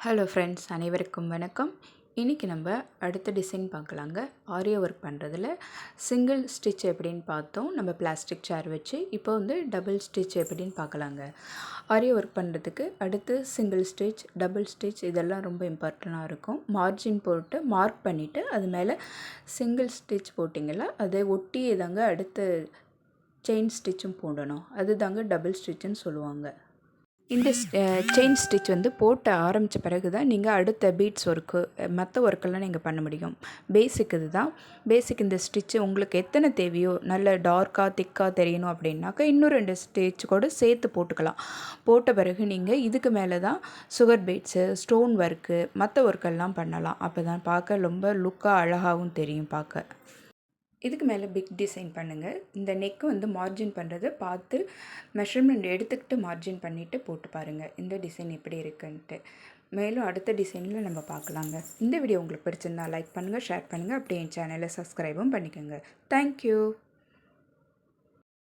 Hello friends, அனைவருக்கும் வணக்கம். இன்றைக்கி நம்ம அடுத்த டிசைன் பார்க்கலாங்க. ஆரிய ஒர்க் பண்ணுறதுல சிங்கிள் ஸ்டிச் எப்படின்னு பார்த்தோம் நம்ம பிளாஸ்டிக் சேர் வச்சு. இப்போ வந்து டபுள் ஸ்டிச் எப்படின்னு பார்க்கலாங்க. ஆரிய ஒர்க் பண்ணுறதுக்கு அடுத்து சிங்கிள் ஸ்டிச், டபுள் ஸ்டிச் இதெல்லாம் ரொம்ப இம்பார்ட்டண்ட்டாக இருக்கும். மார்ஜின் போட்டு மார்க் பண்ணிவிட்டு அது மேலே சிங்கிள் ஸ்டிச் போட்டிங்களா அதை ஒட்டியே தாங்க அடுத்த செயின் ஸ்டிச்சும் போடணும். அது தாங்க டபுள் ஸ்டிச்சுன்னு சொல்லுவாங்க. இந்த செயின் ஸ்டிச் வந்து போட்ட ஆரம்பித்த பிறகு தான் நீங்கள் அடுத்த பீட்ஸ் ஒர்க்கு மற்ற ஒர்க்கெல்லாம் நீங்கள் பண்ண முடியும். பேசிக் இது தான். பேசிக் இந்த ஸ்டிச்சு உங்களுக்கு எத்தனை தேவையோ, நல்ல டார்க்காக திக்காக தெரியணும் அப்படின்னாக்கா இன்னும் 2 ஸ்டிச் கூட சேர்த்து போட்டுக்கலாம். போட்ட பிறகு நீங்கள் இதுக்கு மேலே தான் சுகர் பீட்ஸு, ஸ்டோன் ஒர்க்கு மற்ற ஒர்க்கெல்லாம் பண்ணலாம். அப்போ தான் பார்க்க ரொம்ப லுக்காக அழகாகவும் தெரியும் பார்க்க. இதுக்கு மேலே பிக் டிசைன் பண்ணுங்கள். இந்த நெக்கு வந்து மார்ஜின் பண்ணுறதை பார்த்து மெஷர்மெண்ட் எடுத்துக்கிட்டு மார்ஜின் பண்ணிவிட்டு போட்டு பாருங்கள் இந்த டிசைன் எப்படி இருக்குன்ட்டு. மேலும் அடுத்த டிசைனில் நம்ம பார்க்கலாங்க. இந்த வீடியோ உங்களுக்கு பிடிச்சிருந்தா லைக் பண்ணுங்கள், ஷேர் பண்ணுங்கள், அப்படியே என் சேனலை சப்ஸ்கிரைபும் பண்ணிக்கோங்க. தேங்க்யூ.